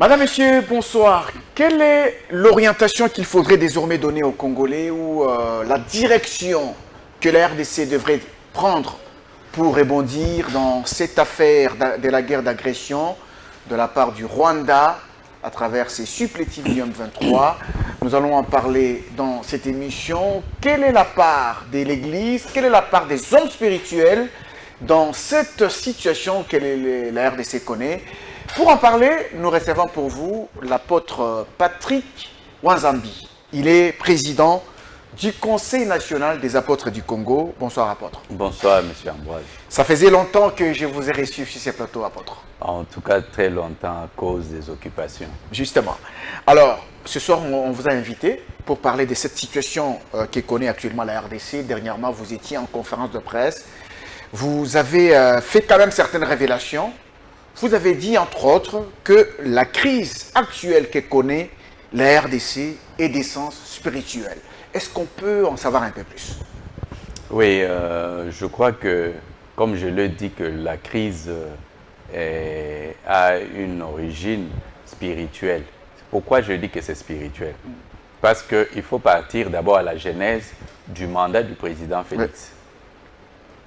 Madame, Monsieur, bonsoir. Quelle est l'orientation qu'il faudrait désormais donner aux Congolais ou la direction que la RDC devrait prendre pour rebondir dans cette affaire de la guerre d'agression de la part du Rwanda à travers ses supplétifs Guillaume 23? Nous allons en parler dans cette émission. Quelle est la part de l'Église, quelle est la part des hommes spirituels dans cette situation que la RDC connaît? Pour en parler, nous recevons pour vous l'apôtre Patrick Wanzambi. Il est président du Conseil national des apôtres du Congo. Bonsoir, apôtre. Bonsoir, monsieur Ambroise. Ça faisait longtemps que je vous ai reçu sur ces plateaux, apôtre. En tout cas, très longtemps à cause des occupations. Justement. Alors, ce soir, on vous a invité pour parler de cette situation que connaît actuellement la RDC. Dernièrement, vous étiez en conférence de presse. Vous avez fait quand même certaines révélations. Vous avez dit, entre autres, que la crise actuelle que connaît la RDC est d'essence spirituelle. Est-ce qu'on peut en savoir un peu plus? Oui, je crois que, comme je le dis, que la crise a une origine spirituelle. Pourquoi je dis que c'est spirituel? Parce qu'il faut partir d'abord à la genèse du mandat du président Félix. Oui.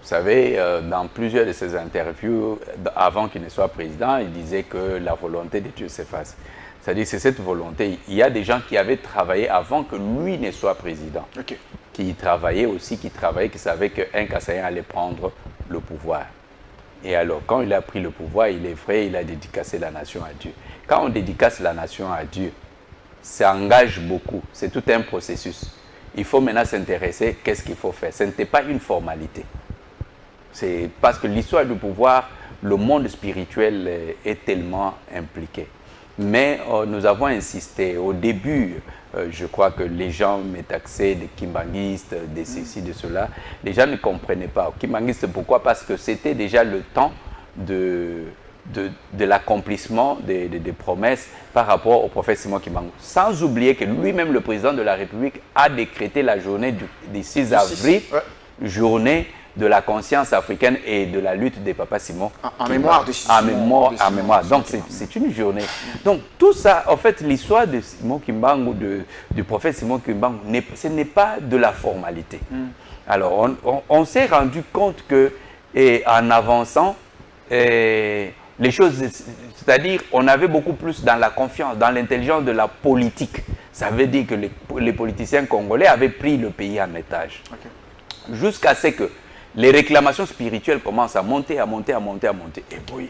Vous savez, dans plusieurs de ses interviews, avant qu'il ne soit président, il disait que la volonté de Dieu s'efface. C'est-à-dire que c'est cette volonté. Il y a des gens qui avaient travaillé avant que lui ne soit président. Okay. Qui travaillaient aussi, qui savaient qu'un Kassaïen allait prendre le pouvoir. Et alors, quand il a pris le pouvoir, il est vrai, il a dédicacé la nation à Dieu. Quand on dédicace la nation à Dieu, ça engage beaucoup. C'est tout un processus. Il faut maintenant s'intéresser, qu'est-ce qu'il faut faire? Ce n'était pas une formalité. C'est parce que l'histoire du pouvoir, le monde spirituel est tellement impliqué. Mais nous avons insisté. Au début, je crois que les gens m'attaquaient des kimbanguistes, de ceci, de cela. Les gens ne comprenaient pas. Kimbanguistes, pourquoi? Parce que c'était déjà le temps de l'accomplissement des promesses par rapport au prophète Simon Kimbangu. Sans oublier que lui-même, le président de la République, a décrété la journée du 6 avril, journée de la conscience africaine et de la lutte des papas Simon. En mémoire de Simon. En mémoire. Donc, c'est une journée. Donc, tout ça, en fait, l'histoire de Simon Kimbangu, du prophète Simon Kimbangu, ce n'est pas de la formalité. Alors, on s'est rendu compte que, en avançant, les choses, c'est-à-dire, on avait beaucoup plus dans la confiance, dans l'intelligence de la politique. Ça veut dire que les politiciens congolais avaient pris le pays en étage. Okay. Jusqu'à ce que les réclamations spirituelles commencent à monter, à monter, à monter, à monter. Et puis,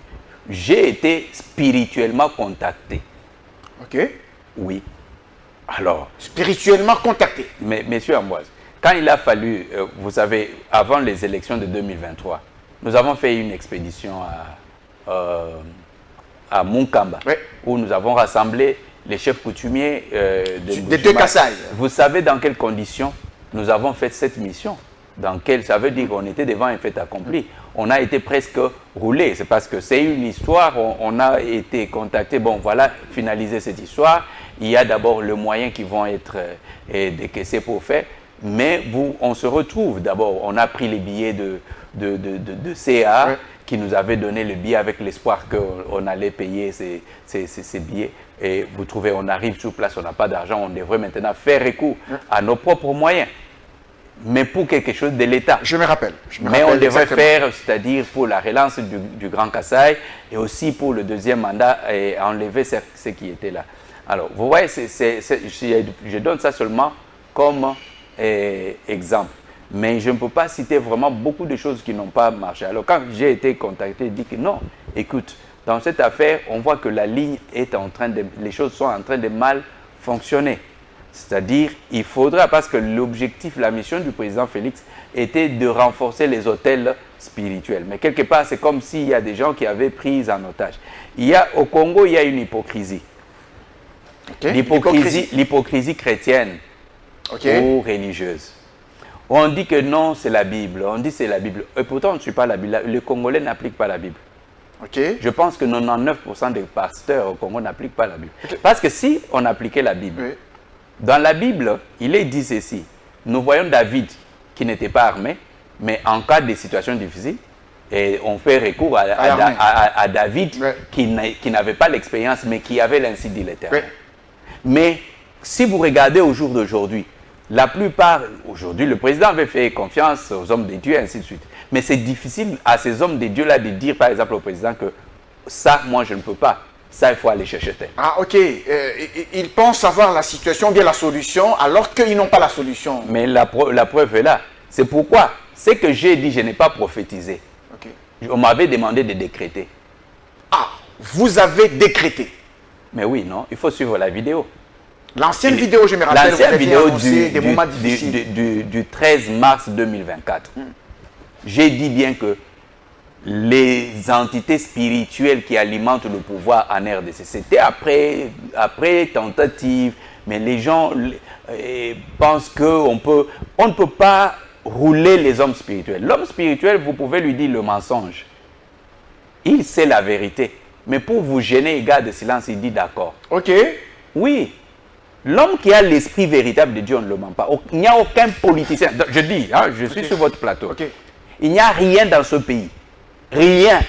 j'ai été spirituellement contacté. Ok. Oui. Alors. Spirituellement contacté. Mais, monsieur Ambroise, quand il a fallu, vous savez, avant les élections de 2023, nous avons fait une expédition à Munkamba, oui, où nous avons rassemblé les chefs coutumiers des deux Kasaï. Vous savez dans quelles conditions nous avons fait cette mission? Dans quel, ça veut dire qu'on était devant un fait accompli. On a été presque roulé. C'est parce que c'est une histoire, on a été contacté. Bon, voilà, finaliser cette histoire. Il y a d'abord les moyens qui vont être décaissés pour faire. Mais on se retrouve d'abord. On a pris les billets de CA, oui, qui nous avait donné le billet avec l'espoir qu'on allait payer ces billets. Et vous trouvez, on arrive sur place, on n'a pas d'argent. On devrait maintenant faire recours à nos propres moyens. Mais pour quelque chose de l'État. Je me rappelle. Mais on devrait faire, c'est-à-dire pour la relance du Grand Kasaï et aussi pour le deuxième mandat et enlever ce qui était là. Alors, vous voyez, je donne ça seulement comme exemple. Mais je ne peux pas citer vraiment beaucoup de choses qui n'ont pas marché. Alors, quand j'ai été contacté, je dis que non, écoute, dans cette affaire, on voit que la ligne est les choses sont en train de mal fonctionner. C'est-à-dire, il faudra, parce que l'objectif, la mission du président Félix était de renforcer les hôtels spirituels. Mais quelque part, c'est comme s'il y a des gens qui avaient pris en otage. Au Congo, il y a une hypocrisie. Okay. L'hypocrisie chrétienne, okay, ou religieuse. On dit que non, c'est la Bible. On dit c'est la Bible. Et pourtant, on ne suit pas la Bible. Les Congolais n'appliquent pas la Bible. Okay. Je pense que 99% des pasteurs au Congo n'appliquent pas la Bible. Okay. Parce que si on appliquait la Bible, oui, dans la Bible, il est dit ceci. Nous voyons David qui n'était pas armé, mais en cas de situation difficile, Et on fait recours à David, Ouais. qui n'avait pas l'expérience, mais qui avait l'ainsi dit l'Éternel. Ouais. Mais si vous regardez au jour d'aujourd'hui, la plupart, aujourd'hui, le président avait fait confiance aux hommes de Dieu, et ainsi de suite. Mais c'est difficile à ces hommes de Dieu-là de dire, par exemple, au président que ça, moi, je ne peux pas. Ça, il faut aller chercher tel. Ah, ok. Ils pensent avoir la situation, ou bien la solution, alors qu'ils n'ont pas la solution. Mais la preuve est là. C'est pourquoi, ce que j'ai dit, je n'ai pas prophétisé. Ok. On m'avait demandé de décréter. Ah, vous avez décrété. Mais oui, non, il faut suivre la vidéo. L'ancienne vidéo, je me rappelle, vous L'ancienne avez vidéo annoncé des moments difficiles. du 13 mars 2024. J'ai dit bien que les entités spirituelles qui alimentent le pouvoir en RDC, c'était après tentative, mais les gens pensent qu'on ne peut pas rouler les hommes spirituels. L'homme spirituel, vous pouvez lui dire le mensonge. Il sait la vérité. Mais pour vous gêner, il garde silence, il dit d'accord. Ok. Oui. L'homme qui a l'esprit véritable de Dieu, on ne le ment pas. Il n'y a aucun politicien. Je dis, hein, je suis sur votre plateau. Ok. Il n'y a rien dans ce pays. Rien.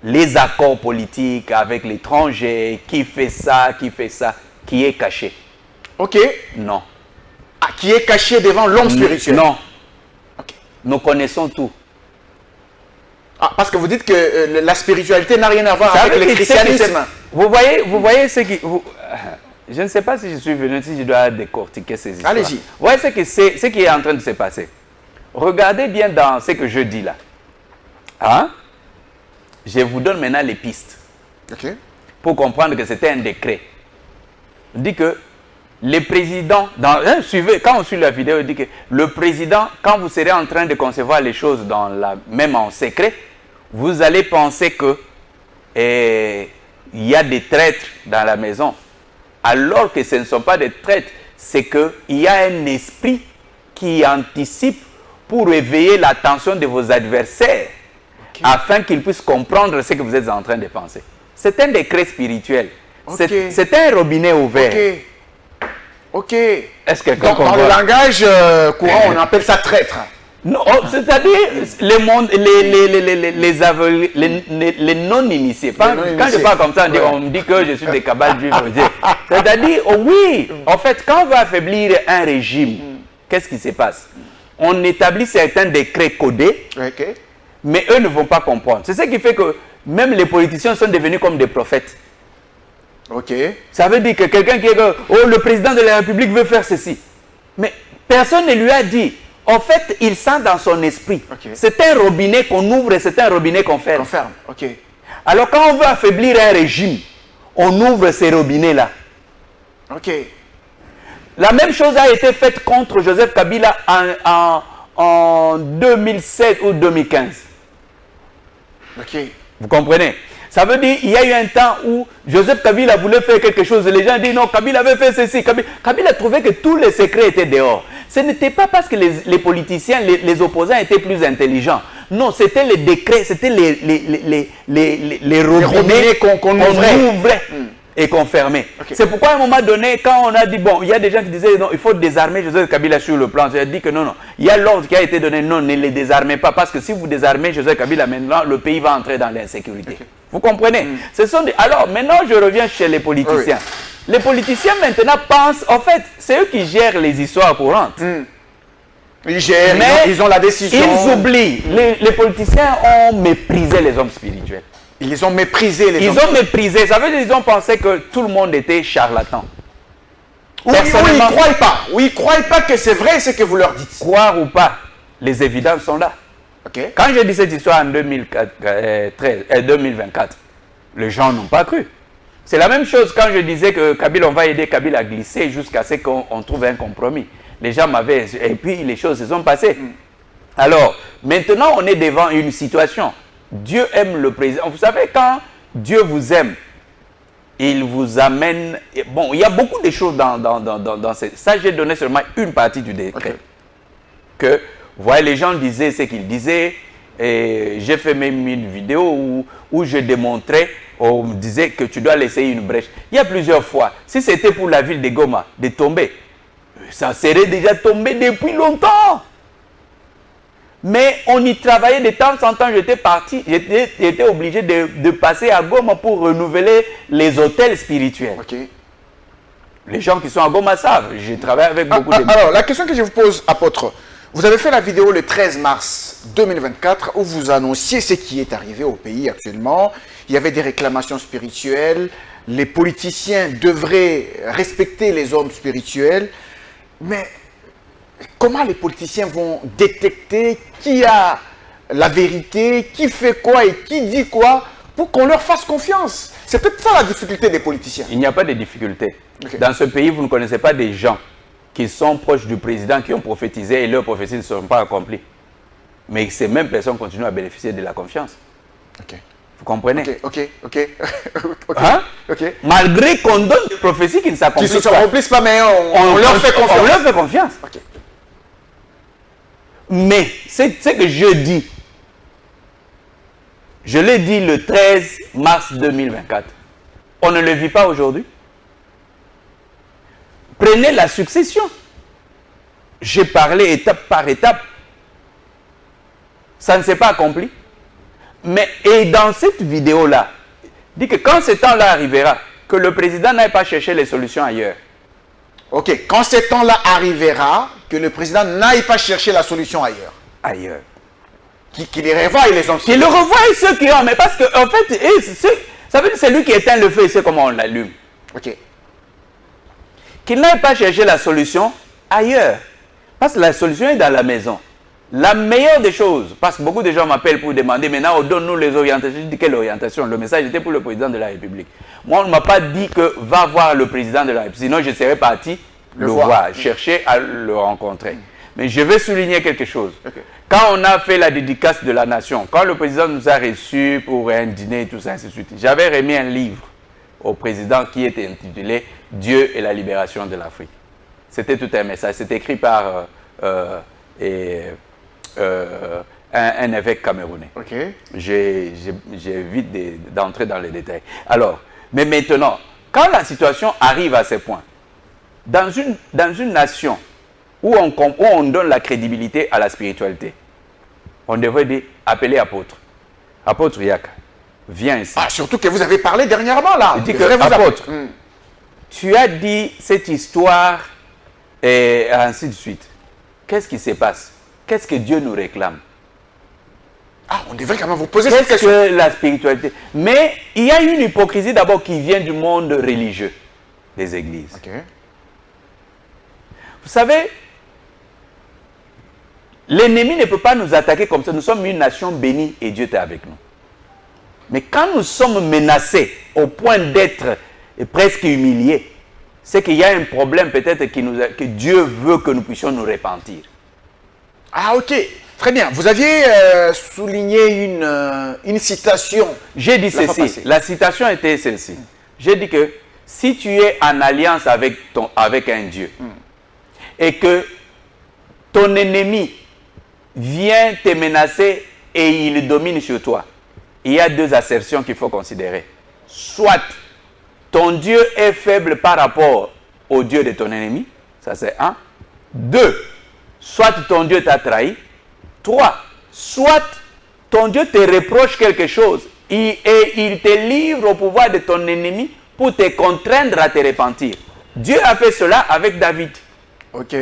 Les accords politiques avec l'étranger, qui fait ça, qui est caché. Ok. Non. Ah, qui est caché devant l'homme spirituel. Non. Ok. Nous connaissons tout. Ah, parce que vous dites que la spiritualité n'a rien à voir Ça avec veut le dire que christianisme. vous voyez ce qui... je ne sais pas si je suis venu, si je dois décortiquer ces histoires. Allez-y. Vous voyez ce qui est en train de se passer. Regardez bien dans ce que je dis là. Hein? Je vous donne maintenant les pistes. Ok. Pour comprendre que c'était un décret. On dit que le président, suivez, quand on suit la vidéo, il dit que le président, quand vous serez en train de concevoir les choses même en secret, vous allez penser que il y a des traîtres dans la maison. Alors que ce ne sont pas des traîtres, c'est qu'il y a un esprit qui anticipe pour éveiller l'attention de vos adversaires, afin qu'ils puissent comprendre ce que vous êtes en train de penser. C'est un décret spirituel. C'est un robinet ouvert. Ok. Est-ce que Dans le langage courant, on appelle ça traître. Non, c'est-à-dire les non-initiés. Quand je parle comme ça, on me dit que je suis des cabales juifs. C'est-à-dire, oui, en fait, quand on veut affaiblir un régime, qu'est-ce qui se passe? On établit certains décrets codés, mais eux ne vont pas comprendre. C'est ce qui fait que même les politiciens sont devenus comme des prophètes. Ok. Ça veut dire que quelqu'un qui est que, oh, le président de la République veut faire ceci. Mais personne ne lui a dit. En fait, il sent dans son esprit. Okay. C'est un robinet qu'on ouvre et c'est un robinet qu'on ferme. Ok. Alors quand on veut affaiblir un régime, on ouvre ces robinets-là. Ok. La même chose a été faite contre Joseph Kabila en 2007 ou 2015. Ok. Vous comprenez? Ça veut dire qu'il y a eu un temps où Joseph Kabila voulait faire quelque chose. Les gens disent non, Kabila avait fait ceci. Kabila trouvait que tous les secrets étaient dehors. Ce n'était pas parce que les politiciens, les opposants étaient plus intelligents. Non, c'était les décrets, c'était les robinets qu'on ouvrait et qu'on fermait. Okay. C'est pourquoi à un moment donné, quand on a dit, bon, il y a des gens qui disaient non, il faut désarmer Joseph Kabila sur le plan. J'ai dit que non, il y a l'ordre qui a été donné, non, ne les désarmez pas. Parce que si vous désarmez Joseph Kabila, maintenant, le pays va entrer dans l'insécurité. Okay. Vous comprenez? Alors, maintenant, je reviens chez les politiciens. Oui. Les politiciens, maintenant, pensent... En fait, c'est eux qui gèrent les histoires courantes. Ils gèrent, ils ont la décision. Ils oublient. Les politiciens ont méprisé les hommes spirituels. Ils ont méprisé les hommes. Ils ont méprisé. Ça veut dire qu'ils ont pensé que tout le monde était charlatan. Oui, ils ne croient pas. Oui, ils ne croient pas que c'est vrai ce que vous leur dites. Croire ou pas, les évidences sont là. Okay. Quand j'ai dit cette histoire en 2024, les gens n'ont pas cru. C'est la même chose quand je disais que Kabila, on va aider Kabila à glisser jusqu'à ce qu'on trouve un compromis. Les gens m'avaient... Et puis les choses se sont passées. Alors, maintenant on est devant une situation. Dieu aime le président. Vous savez, quand Dieu vous aime, il vous amène... Bon, il y a beaucoup de choses dans cette... Ça, j'ai donné seulement une partie du décret. Que... Vous voyez, les gens disaient ce qu'ils disaient. J'ai fait même une vidéo où je démontrais, on me disait que tu dois laisser une brèche. Il y a plusieurs fois. Si c'était pour la ville de Goma de tomber, ça serait déjà tombé depuis longtemps. Mais on y travaillait de temps en temps. J'étais parti, j'étais obligé de passer à Goma pour renouveler les hôtels spirituels. Ok. Les gens qui sont à Goma savent. J'ai travaillé avec beaucoup de... Alors, la question que je vous pose, apôtre, vous avez fait la vidéo le 13 mars 2024 où vous annonciez ce qui est arrivé au pays actuellement. Il y avait des réclamations spirituelles. Les politiciens devraient respecter les hommes spirituels. Mais comment les politiciens vont détecter qui a la vérité, qui fait quoi et qui dit quoi pour qu'on leur fasse confiance? C'est peut-être ça la difficulté des politiciens. Il n'y a pas de difficulté. Ok. Dans ce pays, vous ne connaissez pas des gens qui sont proches du président, qui ont prophétisé et leurs prophéties ne seront pas accomplies. Mais ces mêmes personnes continuent à bénéficier de la confiance. Ok. Vous comprenez? Ok. Hein? Ok. Malgré qu'on donne des prophéties qui ne Qui s'accomplissent ne se pas. remplissent pas, mais on leur fait confiance. On leur fait confiance. Ok. Mais c'est ce que je dis. Je l'ai dit le 13 mars 2024. On ne le vit pas aujourd'hui. Prenez la succession. J'ai parlé étape par étape. Ça ne s'est pas accompli. Mais, et dans cette vidéo-là, dit que quand ce temps-là arrivera, que le président n'aille pas chercher les solutions ailleurs. Ok. Quand ce temps-là arrivera, que le président n'aille pas chercher la solution ailleurs. Ailleurs. Qu'il les revoie et les hommes. Qu'il le revoie ceux qui ont. Mais parce que, en fait, ça veut dire que c'est lui qui éteint le feu et c'est comment on l'allume. Ok. Qu'il n'aille pas chercher la solution ailleurs. Parce que la solution est dans la maison. La meilleure des choses, parce que beaucoup de gens m'appellent pour demander, maintenant, donne-nous les orientations. Je dis, quelle orientation? Le message était pour le président de la République. Moi, on ne m'a pas dit que va voir le président de la République. Sinon, je serais parti le voir, chercher à le rencontrer. Mais je vais souligner quelque chose. Okay. Quand on a fait la dédicace de la nation, quand le président nous a reçus pour un dîner et tout ça, ainsi de suite, j'avais remis un livre au président qui était intitulé « Dieu et la libération de l'Afrique ». C'était tout un message. C'était écrit par un évêque camerounais. Ok. J'évite d'entrer dans les détails. Alors, mais maintenant, quand la situation arrive à ce point, dans une nation où on donne la crédibilité à la spiritualité, on devrait dire, appeler apôtre. Apôtre Yaka, viens ici. Ah, surtout que vous avez parlé dernièrement là. Je dis que, apôtre, tu as dit cette histoire et ainsi de suite. Qu'est-ce qui se passe? Qu'est-ce que Dieu nous réclame? Ah, on devrait quand même vous poser cette Qu'est-ce question. que la spiritualité? Mais il y a une hypocrisie d'abord qui vient du monde religieux, des églises. Ok. Vous savez, l'ennemi ne peut pas nous attaquer comme ça. Nous sommes une nation bénie et Dieu est avec nous. Mais quand nous sommes menacés au point d'être presque humiliés, c'est qu'il y a un problème peut-être que Dieu veut que nous puissions nous repentir. Ah, ok. Très bien. Vous aviez souligné une citation. J'ai dit ceci. La citation était celle-ci. J'ai dit que si tu es en alliance avec un Dieu et que ton ennemi vient te menacer et il domine sur toi, il y a deux assertions qu'il faut considérer. Soit ton Dieu est faible par rapport au Dieu de ton ennemi, ça c'est un. Deux, soit ton Dieu t'a trahi. Trois, soit ton Dieu te reproche quelque chose et il te livre au pouvoir de ton ennemi pour te contraindre à te repentir. Dieu a fait cela avec David. Ok.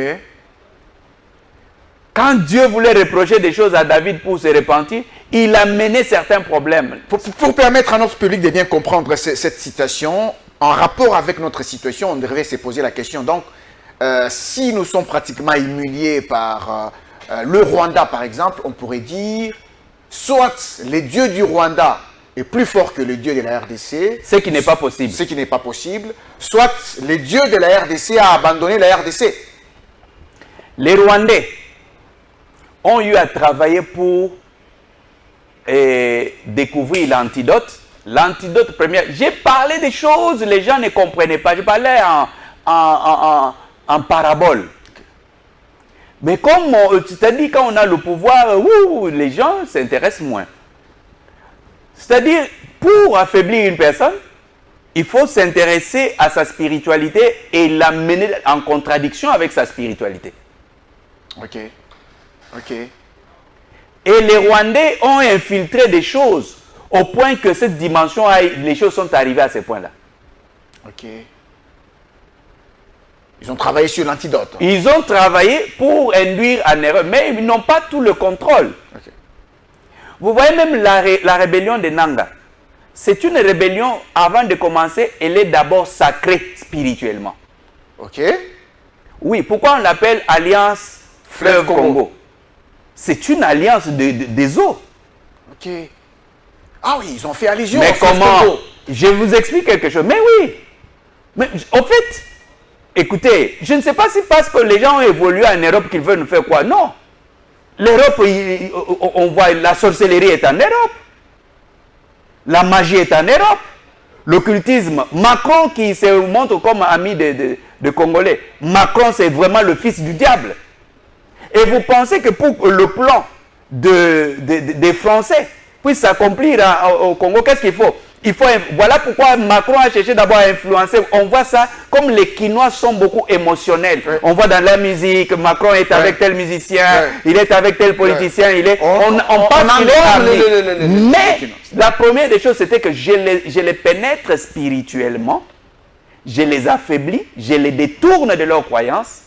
Quand Dieu voulait reprocher des choses à David pour se repentir, il a mené certains problèmes. Pour permettre à notre public de bien comprendre cette citation, en rapport avec notre situation, on devrait se poser la question. Donc, si nous sommes pratiquement humiliés par le Rwanda, par exemple, on pourrait dire, soit le Dieu du Rwanda est plus fort que le Dieu de la RDC. Ce qui n'est pas possible. Ce qui n'est pas possible. Soit le Dieu de la RDC a abandonné la RDC. Les Rwandais ont eu à travailler pour découvrir l'antidote. L'antidote premier. J'ai parlé des choses, les gens ne comprenaient pas. Je parlais en parabole. Mais comme, c'est-à-dire quand on a le pouvoir, les gens s'intéressent moins. C'est-à-dire, pour affaiblir une personne, il faut s'intéresser à sa spiritualité et la mener en contradiction avec sa spiritualité. Ok. Ok. Et les Rwandais ont infiltré des choses au point que cette dimension, les choses sont arrivées à ce point-là. Ok. Ils ont travaillé sur l'antidote. Ils ont travaillé pour induire en erreur, mais ils n'ont pas tout le contrôle. Ok. Vous voyez même la rébellion de Nanga. C'est une rébellion, avant de commencer, elle est d'abord sacrée spirituellement. Ok. Oui, pourquoi on l'appelle Alliance Fleuve Congo? C'est une alliance des eaux. Ok. Ah oui, ils ont fait allusion Mais au fleuve comment? Congo. Je vous explique quelque chose. Mais oui. Mais en fait, écoutez, je ne sais pas si parce que les gens ont évolué en Europe qu'ils veulent nous faire quoi. Non. L'Europe, on voit la sorcellerie est en Europe. La magie est en Europe. L'occultisme. Macron qui se montre comme ami de Congolais. Macron, c'est vraiment le fils du diable. Et vous pensez que pour le plan des Français puisse s'accomplir au Congo, qu'est-ce qu'il faut? Voilà pourquoi Macron a cherché d'abord à influencer. On voit ça comme les Quinois sont beaucoup émotionnels. Ouais. On voit dans la musique, Macron est avec tel musicien, il est avec tel politicien, il est. On pense qu'il est ami. Mais la première des choses, c'était que je les pénètre spirituellement, je les affaiblis, je les détourne de leurs croyances.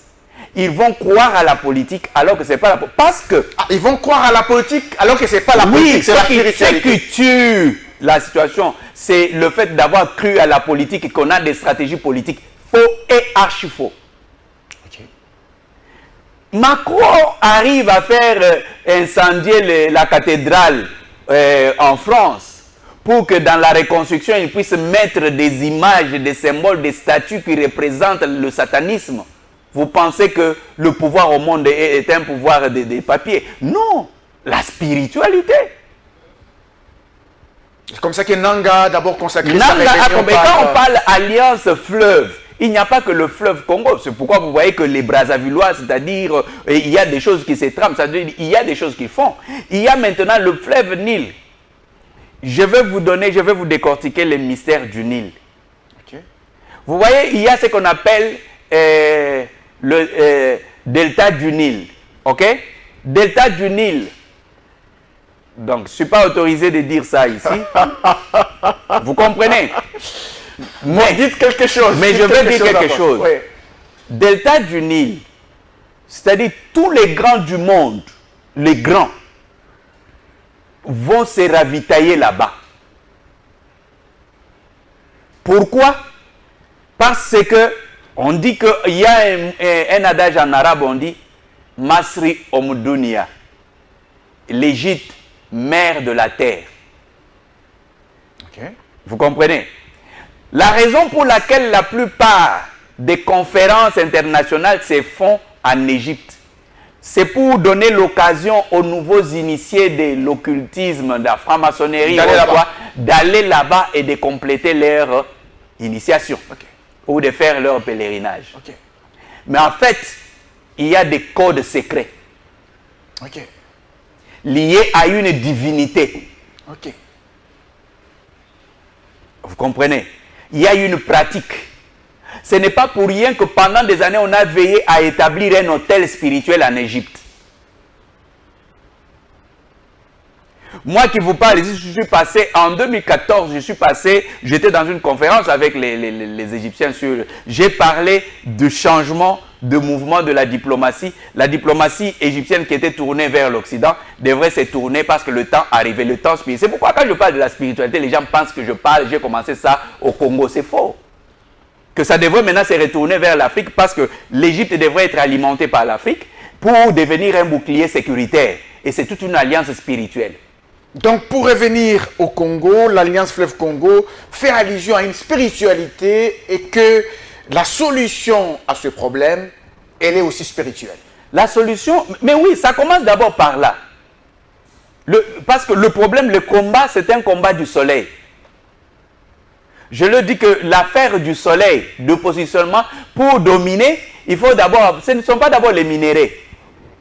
Ils vont croire à la politique alors que c'est pas la politique. Parce que. Ils vont croire à la politique alors que c'est pas la politique, c'est la spiritualité. Ce qui tue la situation, c'est le fait d'avoir cru à la politique et qu'on a des stratégies politiques faux et archi faux. Okay. Macron arrive à faire incendier la cathédrale en France pour que dans la reconstruction, il puisse mettre des images, des symboles, des statues qui représentent le satanisme. Vous pensez que le pouvoir au monde est un pouvoir des papiers? Non, la spiritualité. C'est comme ça que Nanga a d'abord consacré sa rébellion. Quand on parle alliance fleuve, il n'y a pas que le fleuve Congo. C'est pourquoi vous voyez que les Brazzavillois, c'est-à-dire, il y a des choses qui se trament, c'est-à-dire, il y a des choses qu'ils font. Il y a maintenant le fleuve Nil. Je vais vous décortiquer les mystères du Nil. Okay. Vous voyez, il y a ce qu'on appelle le delta du Nil. Ok? Delta du Nil. Donc, je ne suis pas autorisé de dire ça ici. Vous comprenez? Mais dites quelque chose. Mais je vais dire quelque chose. Oui. Delta du Nil, c'est-à-dire tous les grands du monde, les grands, vont se ravitailler là-bas. Pourquoi? Parce que on dit qu'il y a un adage en arabe, on dit Masri Omdunia, l'Égypte, mère de la terre. Okay. Vous comprenez? La raison pour laquelle la plupart des conférences internationales se font en Égypte, c'est pour donner l'occasion aux nouveaux initiés de l'occultisme, de la franc-maçonnerie, d'aller là-bas et de compléter leur initiation. Okay. Ou de faire leur pèlerinage. Okay. Mais en fait, il y a des codes secrets. Okay. Liés à une divinité. Okay. Vous comprenez? Il y a une pratique. Ce n'est pas pour rien que pendant des années, on a veillé à établir un hôtel spirituel en Égypte. Moi qui vous parle ici, je suis passé en 2014, j'étais dans une conférence avec les Égyptiens j'ai parlé du changement de mouvement de la diplomatie. La diplomatie égyptienne qui était tournée vers l'Occident devrait se tourner parce que le temps arrivait, le temps spirituel. C'est pourquoi quand je parle de la spiritualité, les gens pensent que j'ai commencé ça au Congo. C'est faux. Que ça devrait maintenant se retourner vers l'Afrique parce que l'Égypte devrait être alimentée par l'Afrique pour devenir un bouclier sécuritaire. Et c'est toute une alliance spirituelle. Donc, pour revenir au Congo, l'Alliance Fleuve Congo fait allusion à une spiritualité et que la solution à ce problème, elle est aussi spirituelle. La solution, mais oui, ça commence d'abord par là. Parce que le problème, le combat, c'est un combat du soleil. Je le dis que l'affaire du soleil, de positionnement, pour dominer, il faut d'abord, ce ne sont pas d'abord les minéraux.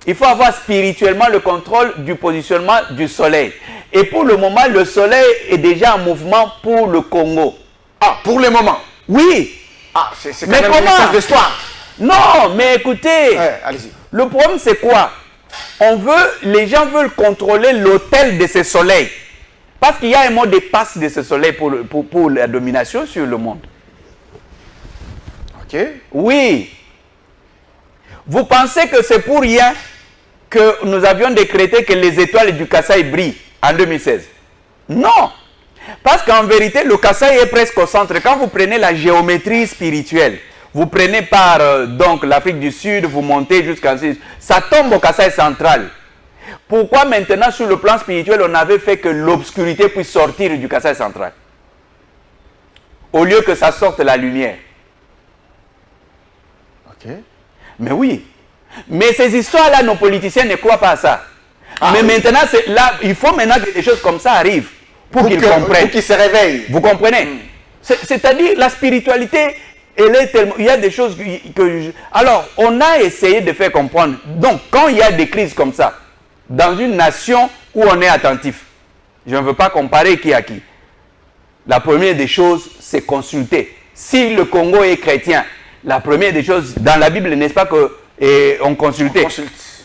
Il faut avoir spirituellement le contrôle du positionnement du soleil. Et pour le moment, le soleil est déjà en mouvement pour le Congo. Ah, pour le moment? Oui. Ah, c'est quand même une histoire d'histoire. Non, mais écoutez, allez-y. Le problème c'est quoi? les gens veulent contrôler l'autel de ce soleil. Parce qu'il y a un mot de passe de ce soleil pour la domination sur le monde. Ok. Oui. Vous pensez que c'est pour rien que nous avions décrété que les étoiles du Kasaï brillent en 2016? Non. Parce qu'en vérité, le Kasaï est presque au centre. Quand vous prenez la géométrie spirituelle, vous prenez par donc l'Afrique du Sud, vous montez jusqu'en Sud, ça tombe au Kasaï central. Pourquoi maintenant, sur le plan spirituel, on avait fait que l'obscurité puisse sortir du Kasaï central? Au lieu que ça sorte la lumière. Ok. Mais oui. Mais ces histoires-là, nos politiciens ne croient pas à ça. Ah, mais oui. maintenant, là, il faut maintenant que des choses comme ça arrivent pour qu'ils comprennent. Pour qu'ils se réveillent. Vous comprenez? C'est-à-dire, la spiritualité, elle est tellement... Il y a des choses Alors, on a essayé de faire comprendre. Donc, quand il y a des crises comme ça, dans une nation où on est attentif, je ne veux pas comparer qui à qui. La première des choses, c'est consulter. Si le Congo est chrétien, la première des choses, dans la Bible, n'est-ce pas qu'on consultait?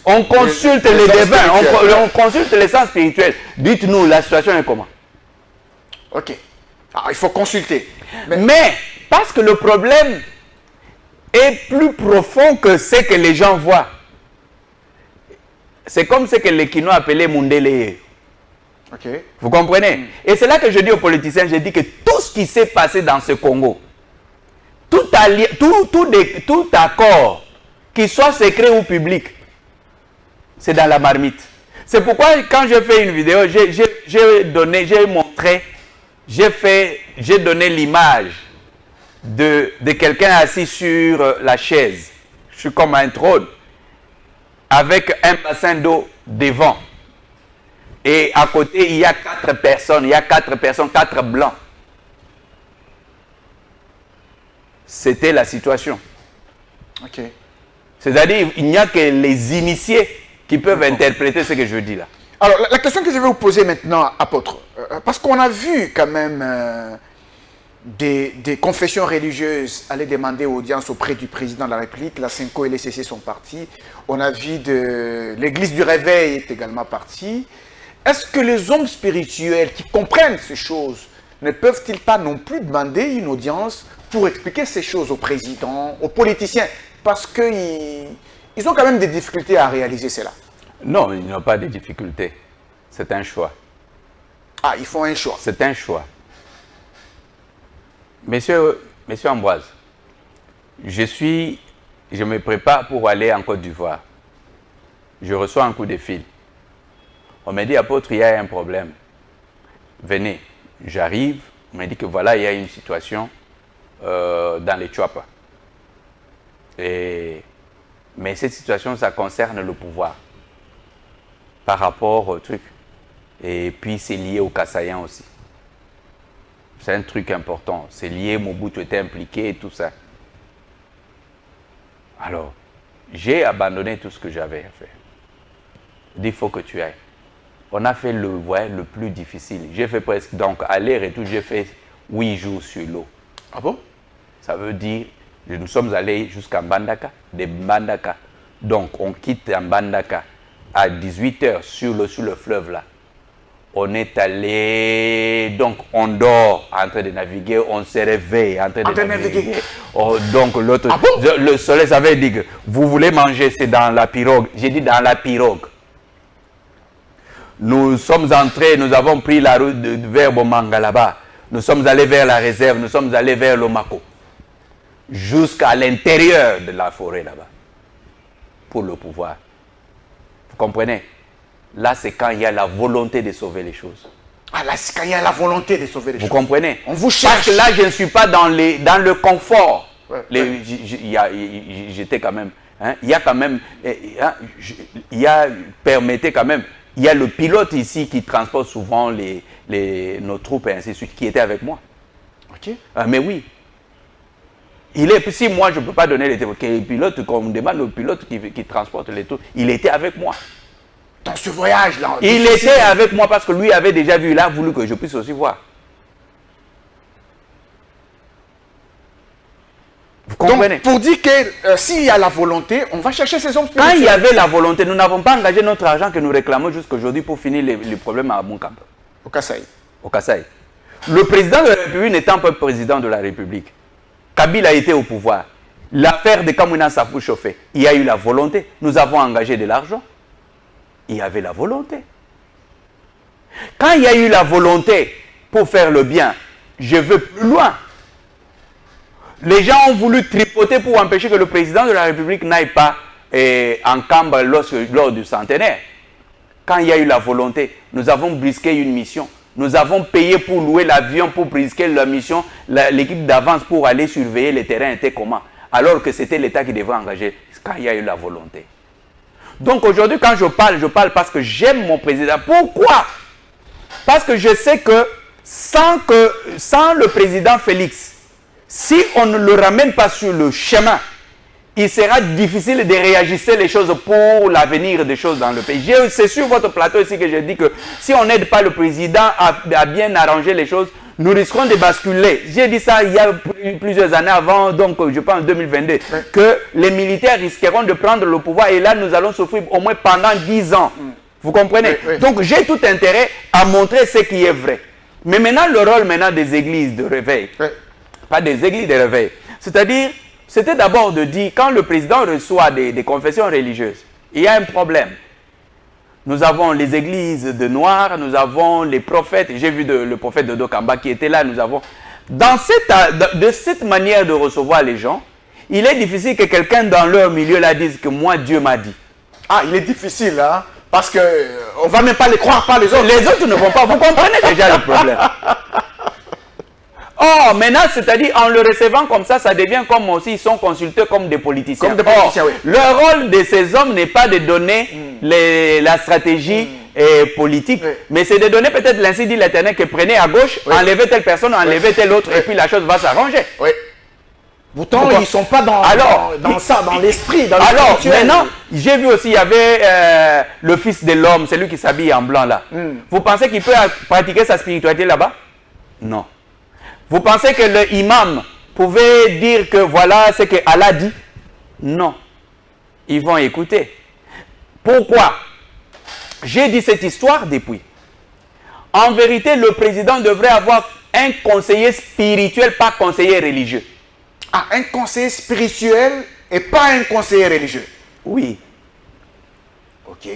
On consulte les devins, on consulte les sens spirituels. Dites-nous, la situation est comment? Ok. Alors, il faut consulter. Mais, parce que le problème est plus profond que ce que les gens voient. C'est comme ce que les Kinois appelaient Mundele. Ok. Vous comprenez? Et c'est là que je dis aux politiciens, je dis que tout ce qui s'est passé dans ce Congo, tout accord, qu'il soit secret ou public, c'est dans la marmite. C'est pourquoi quand j'ai fait une vidéo, j'ai donné l'image de quelqu'un assis sur la chaise. Je suis comme un trône, avec un bassin d'eau devant. Et à côté, il y a 4 personnes, 4 blancs. C'était la situation. Ok. C'est-à-dire, il n'y a que les initiés qui peuvent interpréter ce que je dis là. Alors, la question que je vais vous poser maintenant, apôtre, parce qu'on a vu quand même des confessions religieuses aller demander audience auprès du président de la République, la Cinco et les CC sont partis, on a vu l'église du réveil est également partie. Est-ce que les hommes spirituels qui comprennent ces choses ne peuvent-ils pas non plus demander une audience pour expliquer ces choses au président, aux politiciens? Parce qu'ils ont quand même des difficultés à réaliser cela. Non, ils n'ont pas de difficultés. C'est un choix. Ah, ils font un choix. C'est un choix. Monsieur Ambroise, je me prépare pour aller en Côte d'Ivoire. Je reçois un coup de fil. On m'a dit, apôtre, il y a un problème. Venez. J'arrive. On m'a dit que voilà, il y a une situation dans les Tchouapa. Mais cette situation, ça concerne le pouvoir. Par rapport au truc. Et puis, c'est lié au Kassaïen aussi. C'est un truc important. C'est lié, Mobutu était impliqué et tout ça. Alors, j'ai abandonné tout ce que j'avais à faire. Il faut que tu ailles. On a fait le voyage le plus difficile. J'ai fait presque, donc, aller-retour, j'ai fait 8 jours sur l'eau. Ah bon? Ça veut dire, nous sommes allés jusqu'à Mbandaka, de Mbandaka. Donc, on quitte Mbandaka à 18h sur le fleuve là. On est allé, donc on dort en train de naviguer, on se réveille en train de naviguer. Oh, donc l'autre, ah bon? Le soleil avait dit que vous voulez manger, c'est dans la pirogue. J'ai dit dans la pirogue. Nous sommes entrés, nous avons pris la route vers Bomanga là-bas. Nous sommes allés vers la réserve, nous sommes allés vers l'Omako. Jusqu'à l'intérieur de la forêt là-bas. Pour le pouvoir. Vous comprenez? Là, c'est quand il y a la volonté de sauver les choses. Ah, là, c'est quand il y a la volonté de sauver les choses. Vous comprenez? On vous cherche. Parce que là, je ne suis pas dans le confort. Ouais, J'étais quand même... Hein, il y a quand même... permettez quand même... Il y a le pilote ici qui transporte souvent nos troupes et ainsi de suite, qui était avec moi. Ok. Mais oui. Si moi, je ne peux pas donner les pilotes, qu'on me demande le pilote qui transporte les troupes, il était avec moi. Dans ce voyage-là. Il était avec moi parce que lui avait déjà vu, il a voulu que je puisse aussi voir. Vous comprenez? Donc, pour dire que s'il y a la volonté, on va chercher ces hommes Quand il y spirituels. avait la volonté, nous n'avons pas engagé notre argent que nous réclamons jusqu'aujourd'hui pour finir les problèmes à Bunkamba, Au Kasaï. au Kasaï. Le président de la République n'étant pas président de la République, Kabila a été au pouvoir. L'affaire de Kamouina Safou chauffé. Il y a eu la volonté. Nous avons engagé de l'argent. Il y avait la volonté. Quand il y a eu la volonté pour faire le bien, je veux plus loin. Les gens ont voulu tripoter pour empêcher que le président de la République n'aille pas en Kamba lors du centenaire. Quand il y a eu la volonté, nous avons brisqué une mission. Nous avons payé pour louer l'avion, pour brisquer la mission. L'équipe d'avance pour aller surveiller les terrains était comment? Alors que c'était l'État qui devrait engager quand il y a eu la volonté. Donc aujourd'hui, quand je parle parce que j'aime mon président. Pourquoi? Parce que je sais que sans le président Félix, si on ne le ramène pas sur le chemin, il sera difficile de réajuster les choses pour l'avenir des choses dans le pays. C'est sur votre plateau ici que je dis que si on n'aide pas le président à bien arranger les choses, nous risquons de basculer. J'ai dit ça il y a plusieurs années avant, donc je pense en 2022, que les militaires risqueront de prendre le pouvoir et là nous allons souffrir au moins pendant 10 ans. Vous comprenez? Donc j'ai tout intérêt à montrer ce qui est vrai. Mais maintenant le rôle des églises de réveil, pas des églises de réveil, c'est-à-dire c'était d'abord de dire quand le président reçoit des confessions religieuses, il y a un problème. Nous avons les églises de Noirs, nous avons les prophètes. J'ai vu le prophète Dodo Kamba qui était là. Nous avons de cette manière de recevoir les gens, il est difficile que quelqu'un dans leur milieu là dise que moi Dieu m'a dit. Ah, il est difficile, hein, parce que on va même pas les croire, pas les autres. Les autres ne vont pas. Vous comprenez déjà le problème. Oh, maintenant, c'est-à-dire, en le recevant comme ça devient comme aussi, ils sont consultés comme des politiciens. Comme des politiciens, oui. Le rôle de ces hommes n'est pas de donner la stratégie politique, mais c'est de donner peut-être l'ainsi dit l'Éternel que prenez à gauche, enlevez telle personne, enlevez telle autre, et puis la chose va s'arranger. Oui. Pourtant, ils ne sont pas dans l'esprit, dans alors, spirituel. maintenant, j'ai vu aussi, il y avait le fils de l'homme, celui qui s'habille en blanc là. Vous pensez qu'il peut pratiquer sa spiritualité là-bas? Non. Vous pensez que le imam pouvait dire que voilà ce que Allah dit? Non. Ils vont écouter. Pourquoi? J'ai dit cette histoire depuis. En vérité, le président devrait avoir un conseiller spirituel, pas conseiller religieux. Ah, un conseiller spirituel et pas un conseiller religieux. Oui. Ok.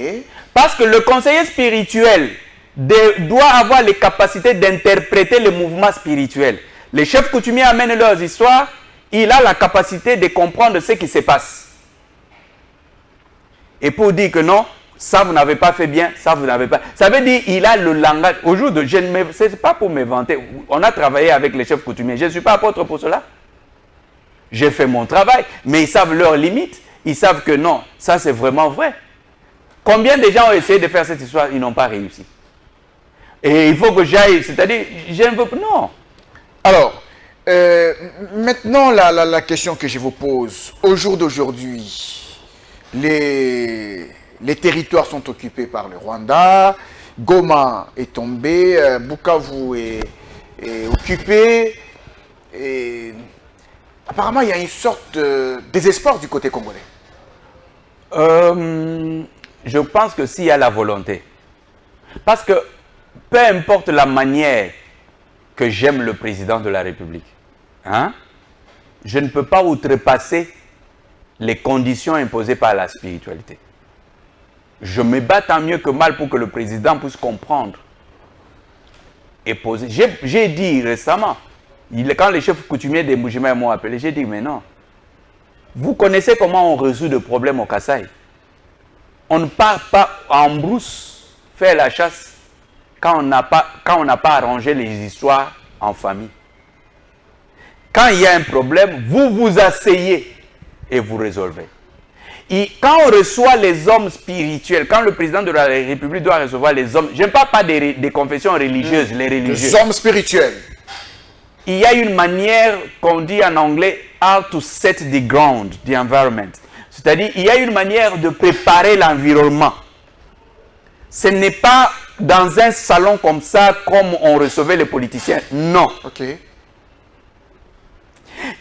Parce que le conseiller spirituel doit avoir les capacités d'interpréter le mouvement spirituel. Les chefs coutumiers amènent leurs histoires, il a la capacité de comprendre ce qui se passe. Et pour dire que non, ça vous n'avez pas fait bien, ça vous n'avez pas... Ça veut dire il a le langage. Au jour de... Ce n'est pas pour me vanter. On a travaillé avec les chefs coutumiers. Je ne suis pas apôtre pour cela. J'ai fait mon travail, mais ils savent leurs limites. Ils savent que non, ça c'est vraiment vrai. Combien de gens ont essayé de faire cette histoire, ils n'ont pas réussi. Et il faut que j'aille, c'est-à-dire, je ne veux pas, non. Alors, maintenant, la question que je vous pose, au jour d'aujourd'hui, les territoires sont occupés par le Rwanda, Goma est tombé, Bukavu est occupé, et apparemment, il y a une sorte de désespoir du côté congolais. Je pense que s'il y a la volonté, parce que peu importe la manière que j'aime le président de la République, hein, je ne peux pas outrepasser les conditions imposées par la spiritualité. Je me bats tant mieux que mal pour que le président puisse comprendre et poser. J'ai dit récemment, quand les chefs coutumiers des Mujima m'ont appelé, j'ai dit mais non. Vous connaissez comment on résout des problèmes au Kasaï? On ne part pas en brousse faire la chasse quand on n'a pas arrangé les histoires en famille. Quand il y a un problème, vous vous asseyez et vous résolvez. Et quand on reçoit les hommes spirituels, quand le président de la République doit recevoir les hommes, je ne parle pas des confessions religieuses, les religieux. Les hommes spirituels. Il y a une manière qu'on dit en anglais « how to set the ground, the environment ». C'est-à-dire, il y a une manière de préparer l'environnement. Ce n'est pas dans un salon comme ça, comme on recevait les politiciens. Non. Ok.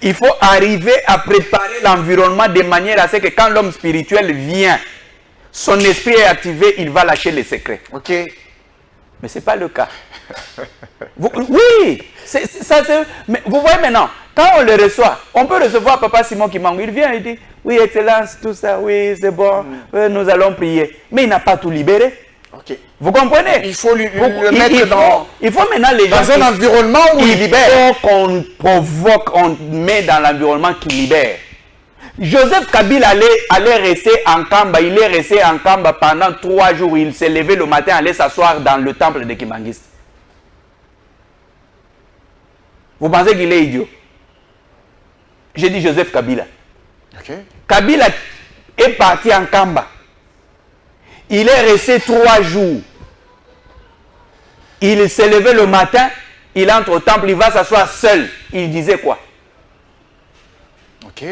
Il faut arriver à préparer l'environnement de manière à ce que quand l'homme spirituel vient, son esprit est activé, il va lâcher les secrets. Ok. Mais ce n'est pas le cas. Oui, mais vous voyez maintenant, quand on le reçoit, on peut recevoir Papa Simon Kimangou, il vient, il dit, oui, Excellence, tout ça, oui, c'est bon, nous allons prier. Mais il n'a pas tout libéré. Ok. Vous comprenez? Il faut le mettre dans... Il faut maintenant les gens... Dans un environnement où il libère. Il faut qu'on provoque, on met dans l'environnement qui libère. Joseph Kabila allait rester en Kamba. Il est resté en Kamba pendant 3 jours. Il s'est levé le matin, allait s'asseoir dans le temple de Kimangiste. Vous pensez qu'il est idiot? J'ai dit Joseph Kabila. Okay. Kabila est parti en Kamba. Il est resté 3 jours. Il s'est levé le matin, il entre au temple, il va s'asseoir seul. Il disait quoi? Ok.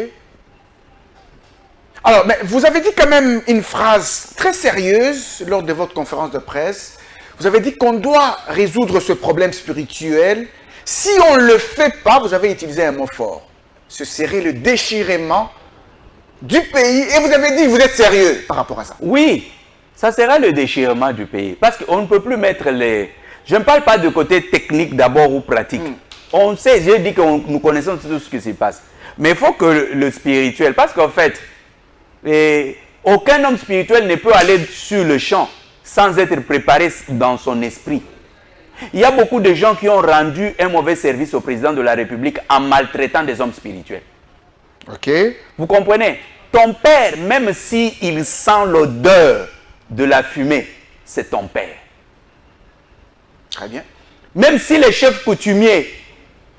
Alors, mais vous avez dit quand même une phrase très sérieuse lors de votre conférence de presse. Vous avez dit qu'on doit résoudre ce problème spirituel. Si on ne le fait pas, vous avez utilisé un mot fort. Ce serait le déchirement du pays. Et vous avez dit que vous êtes sérieux par rapport à ça. Oui, ça sera le déchirement du pays. Parce qu'on ne peut plus mettre les... Je ne parle pas de côté technique d'abord ou pratique. On sait, j'ai dit que nous connaissons tout ce qui se passe. Mais il faut que le spirituel... Parce qu'en fait, aucun homme spirituel ne peut aller sur le champ sans être préparé dans son esprit. Il y a beaucoup de gens qui ont rendu un mauvais service au président de la République en maltraitant des hommes spirituels. Ok. Vous comprenez? Ton père, même s'il sent l'odeur de la fumée, c'est ton père. Très bien. Même si les chefs coutumiers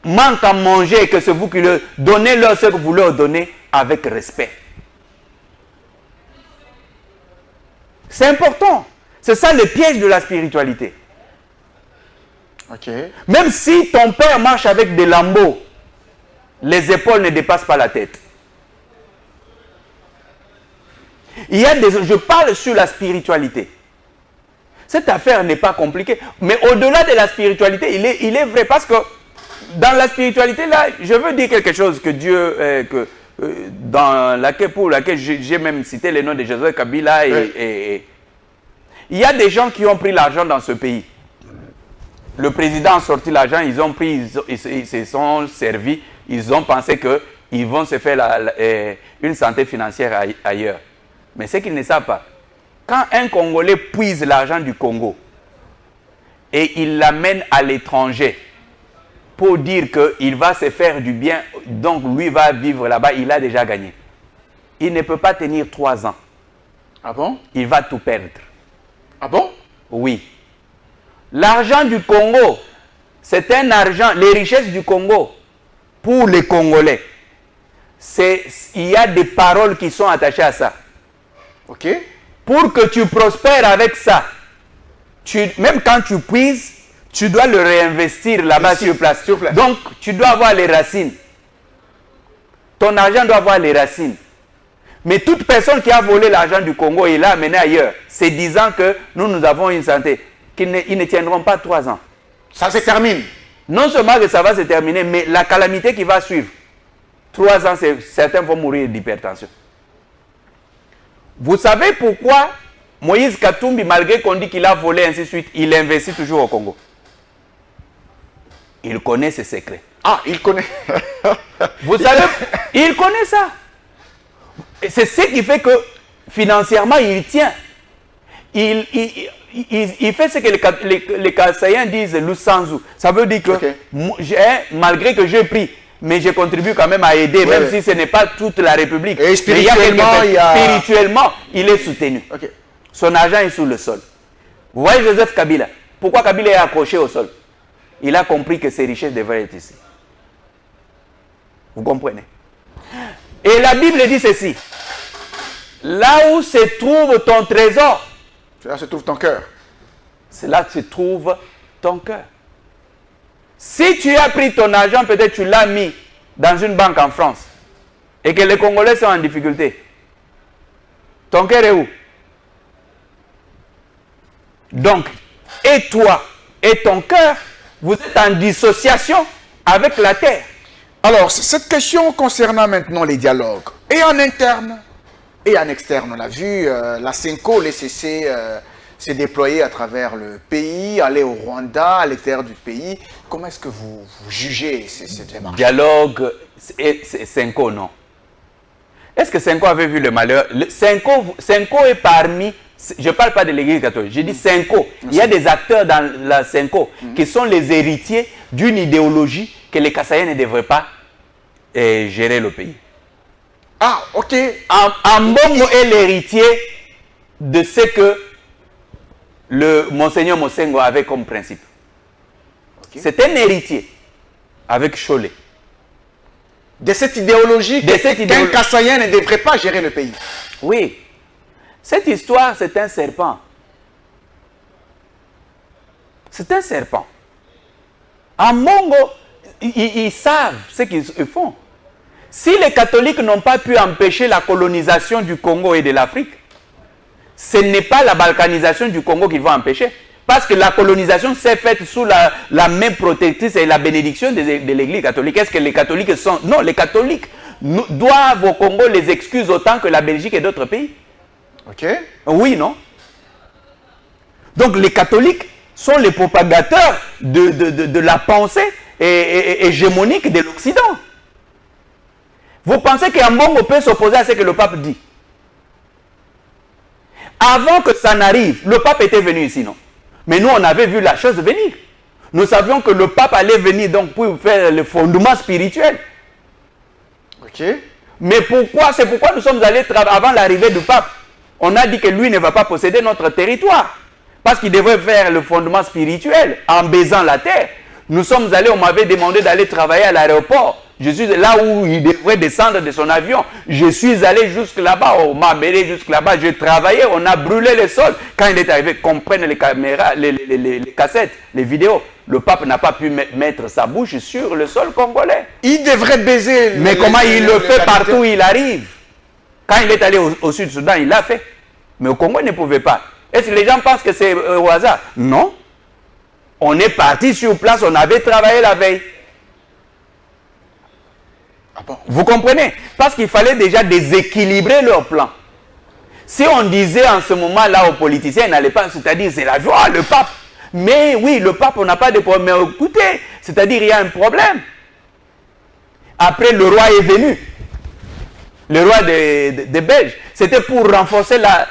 manquent à manger et que c'est vous qui leur donnez-leur ce que vous leur donnez avec respect. C'est important. C'est ça le piège de la spiritualité. Ok. Même si ton père marche avec des lambeaux, les épaules ne dépassent pas la tête. Il y a je parle sur la spiritualité. Cette affaire n'est pas compliquée. Mais au-delà de la spiritualité, il est vrai. Parce que dans la spiritualité, là, je veux dire quelque chose que Dieu... pour laquelle j'ai même cité le nom de Joseph Kabila. Il y a des gens qui ont pris l'argent dans ce pays. Le président a sorti l'argent, ils ont pris, ils se sont servis, ils ont pensé qu'ils vont se faire une santé financière ailleurs. Mais ce qu'ils ne savent pas, quand un Congolais puise l'argent du Congo et il l'amène à l'étranger pour dire qu'il va se faire du bien, donc lui va vivre là-bas, il a déjà gagné. Il ne peut pas tenir 3 ans. Ah bon? Il va tout perdre. Ah bon? Oui. L'argent du Congo, c'est un argent, les richesses du Congo, pour les Congolais, il y a des paroles qui sont attachées à ça. Ok. Pour que tu prospères avec ça, même quand tu puises, tu dois le réinvestir là-bas sur place. Donc, tu dois avoir les racines. Ton argent doit avoir les racines. Mais toute personne qui a volé l'argent du Congo et l'a amené ailleurs, c'est disant que nous avons une santé, qu'ils ne tiendront pas 3 ans. Ça se termine. Non seulement que ça va se terminer, mais la calamité qui va suivre. 3 ans, certains vont mourir d'hypertension. Vous savez pourquoi Moïse Katumbi, malgré qu'on dit qu'il a volé, ainsi de suite, il investit toujours au Congo? Il connaît ses secrets. Ah, il connaît. Vous savez, il connaît ça. Et c'est ce qui fait que financièrement, il tient. Il fait ce que les Kassaïens disent l'usanzu. Ça veut dire que malgré que j'ai pris, mais je contribue quand même à aider, même si ce n'est pas toute la République. Et spirituellement, il est soutenu. Okay. Son argent est sous le sol. Vous voyez Joseph Kabila. Pourquoi Kabila est accroché au sol? Il a compris que ses richesses devraient être ici. Vous comprenez? Et la Bible dit ceci. Là où se trouve ton trésor, là se trouve ton cœur. C'est là que se trouve ton cœur. Si tu as pris ton argent, peut-être tu l'as mis dans une banque en France et que les Congolais sont en difficulté, ton cœur est où? Donc, et toi et ton cœur, vous êtes en dissociation avec la terre. Alors, cette question concernant maintenant les dialogues, et en interne et en externe, on a vu la CENCO, l'ECC, s'est déployée à travers le pays, aller au Rwanda, à l'extérieur du pays. Comment est-ce que vous jugez ces démarches? Dialogue, c'est CENCO, non. Est-ce que CENCO avait vu le malheur? CENCO est parmi, je ne parle pas de l'Église catholique, je dis CENCO. Il y a des acteurs dans la CENCO qui sont les héritiers d'une idéologie que les Kassaïens ne devraient pas gérer le pays. Ah, ok. Ambongo est l'héritier de ce que le Monseigneur Mosengo avait comme principe. Okay. C'est un héritier avec Cholet. De cette idéologie qu'un Kassaïen ne devrait pas gérer le pays. Oui. Cette histoire, c'est un serpent. C'est un serpent. En Mongo, ils savent ce qu'ils font. Si les catholiques n'ont pas pu empêcher la colonisation du Congo et de l'Afrique, ce n'est pas la balkanisation du Congo qu'ils vont empêcher. Parce que la colonisation s'est faite sous la main protectrice et la bénédiction de l'Église catholique. Est-ce que les catholiques sont... Non, les catholiques doivent au Congo les excuses autant que la Belgique et d'autres pays. Ok. Oui, non? Donc les catholiques sont les propagateurs de la pensée hégémonique de l'Occident. Vous pensez qu'Ambongo peut s'opposer à ce que le pape dit? Avant que ça n'arrive, le pape était venu ici, non? Mais nous, on avait vu la chose venir. Nous savions que le pape allait venir donc pour faire le fondement spirituel. Ok. Mais pourquoi? C'est pourquoi nous sommes allés avant l'arrivée du pape. On a dit que lui ne va pas posséder notre territoire. Parce qu'il devrait faire le fondement spirituel en baisant la terre. Nous sommes allés, on m'avait demandé d'aller travailler à l'aéroport. Je suis là où il devrait descendre de son avion. Je suis allé jusque là-bas, on m'a amené jusque là-bas. J'ai travaillé, on a brûlé le sol. Quand il est arrivé, qu'on prenne les caméras, les cassettes, les vidéos, le pape n'a pas pu mettre sa bouche sur le sol congolais. Il devrait baiser... Mais comment il le fait partout où il arrive? Quand il est allé au Sud-Soudan, il l'a fait. Mais au Congo, il ne pouvait pas. Est-ce que les gens pensent que c'est au hasard? Non. On est parti sur place, on avait travaillé la veille. Ah bon? Vous comprenez? Parce qu'il fallait déjà déséquilibrer leur plan. Si on disait en ce moment-là aux politiciens, ils n'allaient pas, c'est-à-dire c'est la joie, le pape. Mais oui, le pape, on n'a pas de problème. Mais écoutez, c'est-à-dire il y a un problème. Après, le roi est venu. Le roi des Belges. C'était pour renforcer la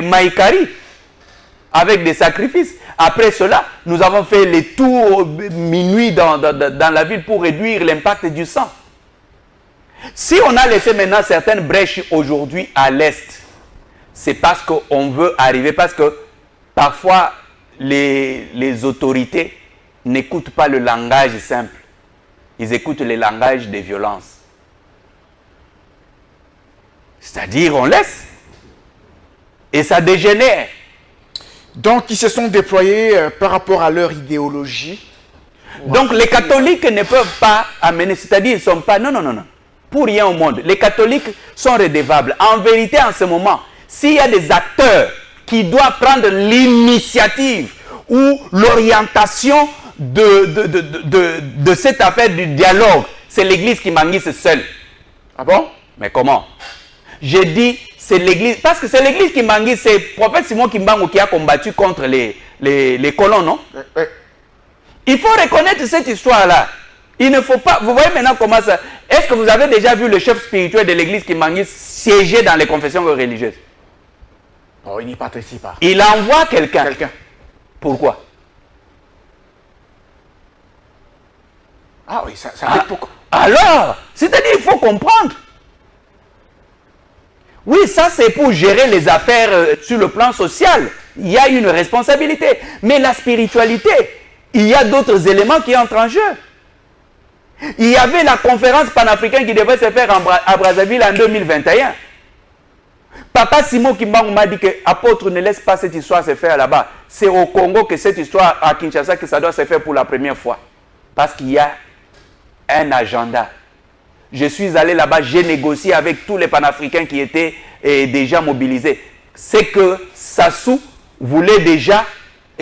Maïkari avec des sacrifices. Après cela, nous avons fait les tours minuit dans la ville pour réduire l'impact du sang. Si on a laissé maintenant certaines brèches aujourd'hui à l'Est, c'est parce qu'on veut arriver, parce que parfois les autorités n'écoutent pas le langage simple. Ils écoutent le langage des violences. C'est-à-dire, on laisse. Et ça dégénère. Donc, ils se sont déployés par rapport à leur idéologie. Donc, les catholiques ne peuvent pas amener, c'est-à-dire, ils ne sont pas... Non, non, non, non. Pour rien au monde. Les catholiques sont redevables. En vérité, en ce moment, s'il y a des acteurs qui doivent prendre l'initiative ou l'orientation de cette affaire du dialogue, c'est l'Église qui m'enguise seule. Ah bon? Mais comment? J'ai dit, c'est l'Église, parce que c'est l'Église qui m'enguise, c'est le prophète Simon Kimbangu qui a combattu contre les colons, non? Oui. Il faut reconnaître cette histoire-là. Il ne faut pas... Vous voyez maintenant comment ça... Est-ce que vous avez déjà vu le chef spirituel de l'église Kimbangu siéger dans les confessions religieuses? Oh, il n'y participe pas. Il envoie quelqu'un. Pourquoi? Ah oui, ça fait pourquoi? Alors, c'est-à-dire il faut comprendre. Oui, ça c'est pour gérer les affaires sur le plan social. Il y a une responsabilité. Mais la spiritualité, il y a d'autres éléments qui entrent en jeu. Il y avait la conférence panafricaine qui devait se faire à Brazzaville en 2021. Papa Simon Kimbangu m'a dit que apôtre ne laisse pas cette histoire se faire là-bas. C'est au Congo que cette histoire, à Kinshasa, que ça doit se faire pour la première fois. Parce qu'il y a un agenda. Je suis allé là-bas, j'ai négocié avec tous les panafricains qui étaient déjà mobilisés. C'est que Sassou voulait déjà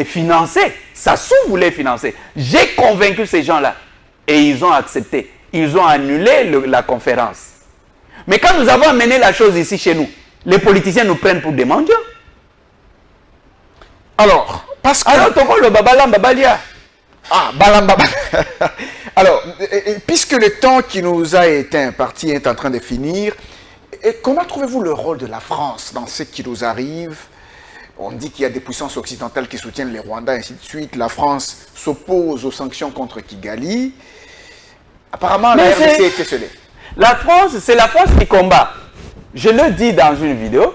financer. Sassou voulait financer. J'ai convaincu ces gens-là. Et ils ont accepté. ils ont annulé la conférence. Mais quand nous avons amené la chose ici chez nous, les politiciens nous prennent pour des mendiants. Alors, parce que... Alors, Toko le Babala Babalia. Ah, Balam Baba. Alors, puisque le temps qui nous a été imparti est en train de finir, comment trouvez-vous le rôle de la France dans ce qui nous arrive? On dit qu'il y a des puissances occidentales qui soutiennent les Rwandais, ainsi de suite. La France s'oppose aux sanctions contre Kigali. Apparemment, la RDC est esselée. La France, c'est la France qui combat. Je le dis dans une vidéo.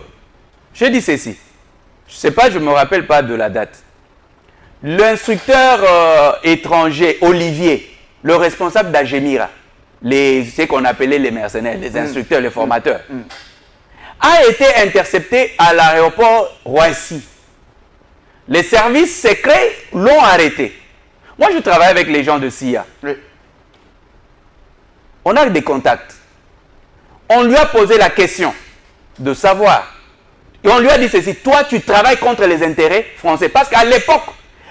Je dis ceci. Je ne sais pas, je ne me rappelle pas de la date. L'instructeur étranger, Olivier, le responsable d'Agemira, ce qu'on appelait les mercenaires, les instructeurs, les formateurs, a été intercepté à l'aéroport Roissy. Les services secrets l'ont arrêté. Moi, je travaille avec les gens de CIA. Oui. On a des contacts. On lui a posé la question de savoir. Et on lui a dit ceci, toi, tu travailles contre les intérêts français. Parce qu'à l'époque,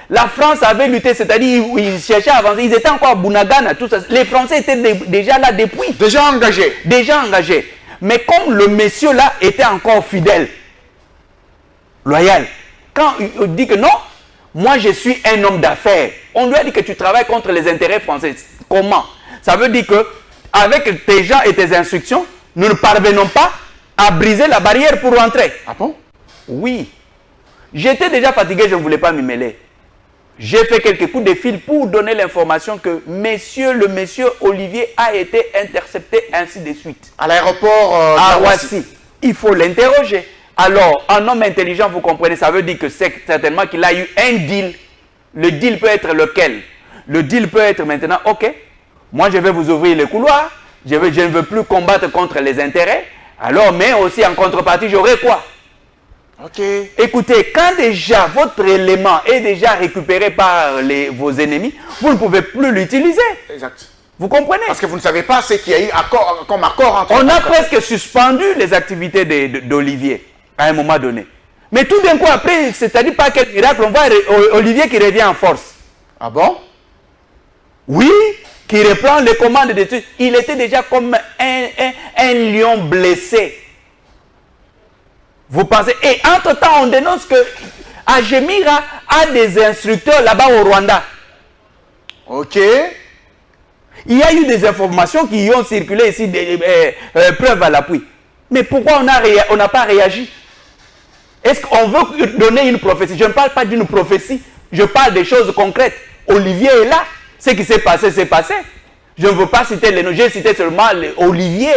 la France avait lutté, c'est-à-dire ils cherchaient à avancer. Ils étaient encore à Bunagana, tout ça. Les Français étaient déjà là depuis. Déjà engagés. Déjà engagés. Mais comme le monsieur là était encore fidèle, loyal, quand il dit que non, moi je suis un homme d'affaires, on lui a dit que tu travailles contre les intérêts français. Comment? Ça veut dire que avec tes gens et tes instructions, nous ne parvenons pas à briser la barrière pour rentrer. Ah bon? Oui. J'étais déjà fatigué, je ne voulais pas m'y mêler. J'ai fait quelques coups de fil pour donner l'information que le monsieur Olivier a été intercepté, ainsi de suite. À l'aéroport à Roissy. Il faut l'interroger. Alors, un homme intelligent, vous comprenez, ça veut dire que c'est certainement qu'il a eu un deal. Le deal peut être lequel? Le deal peut être maintenant, ok, moi je vais vous ouvrir les couloirs, je ne veux plus combattre contre les intérêts, alors, mais aussi en contrepartie, j'aurai quoi? Ok. Écoutez, quand déjà votre élément est déjà récupéré par vos ennemis, vous ne pouvez plus l'utiliser. Exact. Vous comprenez? Parce que vous ne savez pas ce qu'il y a eu comme accord entre... On a presque suspendu les activités d'Olivier à un moment donné. Mais tout d'un coup, après, c'est-à-dire pas quel miracle, on voit Olivier qui revient en force. Ah bon? Oui, qui reprend les commandes de tout. Il était déjà comme un lion blessé. Vous pensez? Et entre-temps, on dénonce que Agemira a des instructeurs là-bas au Rwanda. Ok. Il y a eu des informations qui ont circulé ici, des preuves à l'appui. Mais pourquoi on n'a pas réagi? Est-ce qu'on veut donner une prophétie? Je ne parle pas d'une prophétie, je parle des choses concrètes. Olivier est là. Ce qui s'est passé, c'est passé. Je ne veux pas citer les noms, j'ai cité seulement Olivier.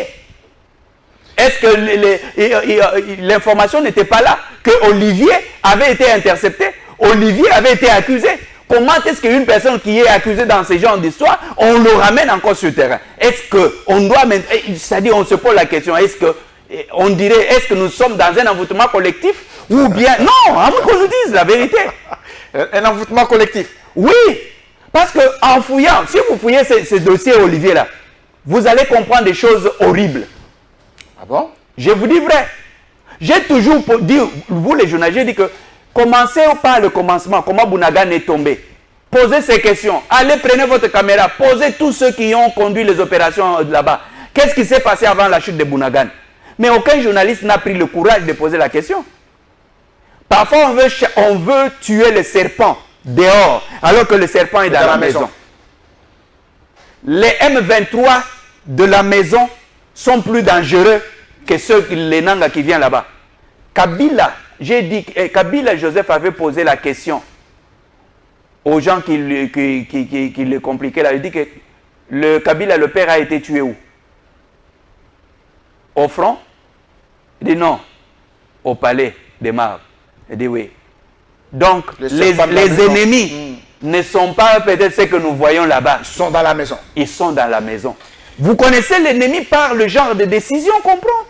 Est-ce que l'information n'était pas là? Que Olivier avait été intercepté, Olivier avait été accusé. Comment est-ce qu'une personne qui est accusée dans ce genre d'histoire, on le ramène encore sur le terrain? Est-ce qu'on doit... C'est-à-dire, on se pose la question, est-ce que nous sommes dans un envoûtement collectif? Ou bien... Non, à moins qu'on nous dise la vérité. Un envoûtement collectif? Oui, parce qu'en fouillant, si vous fouillez ce dossier Olivier-là, vous allez comprendre des choses horribles. Ah bon? Je vous dis vrai. J'ai toujours dit, vous les journalistes, j'ai dit que commencez par le commencement, comment Bunagana est tombé. Posez ces questions. Allez, prenez votre caméra, posez tous ceux qui ont conduit les opérations là-bas. Qu'est-ce qui s'est passé avant la chute de Bunagana? Mais aucun journaliste n'a pris le courage de poser la question. Parfois, on veut tuer le serpent dehors, alors que le serpent est dans la maison. Les M23 de la maison sont plus dangereux que les Nanga qui viennent là-bas. Kabila, j'ai dit, Kabila Joseph avait posé la question aux gens qui le compliquaient là. Il dit que Kabila, le père, a été tué où? Au front? Il dit non, au palais des Marbres. Il dit oui. Donc, les ennemis ne sont pas peut-être ce que nous voyons là-bas. Ils sont dans la maison. Ils sont dans la maison. Vous connaissez l'ennemi par le genre de décision qu'on prend.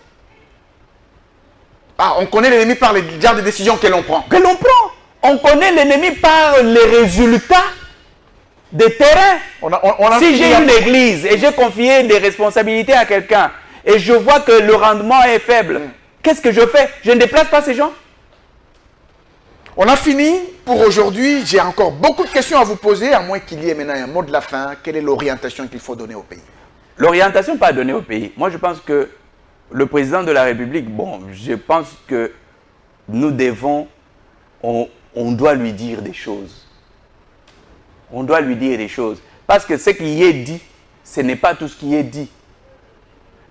Ah, on connaît l'ennemi par le genre de décision que l'on prend. Que l'on prend. On connaît l'ennemi par les résultats des terrains. Si j'ai une église et j'ai confié des responsabilités à quelqu'un et je vois que le rendement est faible, qu'est-ce que je fais? Je ne déplace pas ces gens. On a fini pour aujourd'hui. J'ai encore beaucoup de questions à vous poser, à moins qu'il y ait maintenant un mot de la fin. Quelle est l'orientation qu'il faut donner au pays? L'orientation pas donnée au pays. Moi, je pense que le président de la République, bon, je pense que nous devons, on doit lui dire des choses. On doit lui dire des choses. Parce que ce qui est dit, ce n'est pas tout ce qui est dit.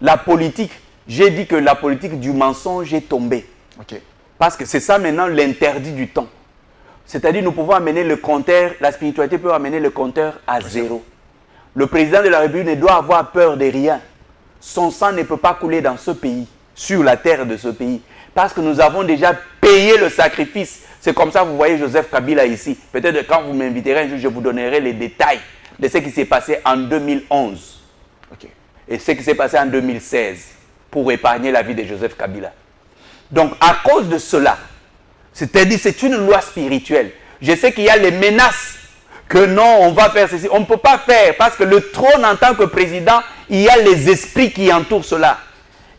La politique, j'ai dit que la politique du mensonge est tombée. Ok. Parce que c'est ça maintenant l'interdit du temps. C'est-à-dire nous pouvons amener le compteur, la spiritualité peut amener le compteur à zéro. Le président de la République ne doit avoir peur de rien. Son sang ne peut pas couler dans ce pays, sur la terre de ce pays. Parce que nous avons déjà payé le sacrifice. C'est comme ça que vous voyez Joseph Kabila ici. Peut-être quand vous m'inviterez un jour, je vous donnerai les détails de ce qui s'est passé en 2011. Ok. Et ce qui s'est passé en 2016 pour épargner la vie de Joseph Kabila. Donc, à cause de cela, c'est-à-dire c'est une loi spirituelle. Je sais qu'il y a les menaces que non, on va faire ceci. On ne peut pas faire parce que le trône en tant que président, il y a les esprits qui entourent cela.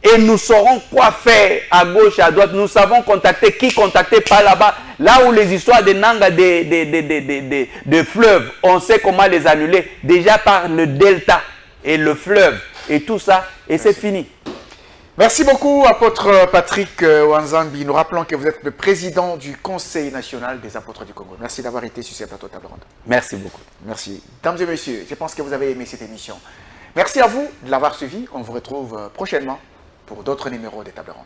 Et nous saurons quoi faire à gauche, à droite. Nous savons contacter qui contacter par là-bas. Là où les histoires de Nanga, de fleuves, on sait comment les annuler. Déjà par le delta et le fleuve et tout ça. Et c'est fini. Merci beaucoup, apôtre Patrick Wanzambi. Nous rappelons que vous êtes le président du Conseil national des apôtres du Congo. Merci d'avoir été sur ce plateau de table ronde. Merci beaucoup. Merci. Mesdames et messieurs, je pense que vous avez aimé cette émission. Merci à vous de l'avoir suivi. On vous retrouve prochainement pour d'autres numéros des tables rondes.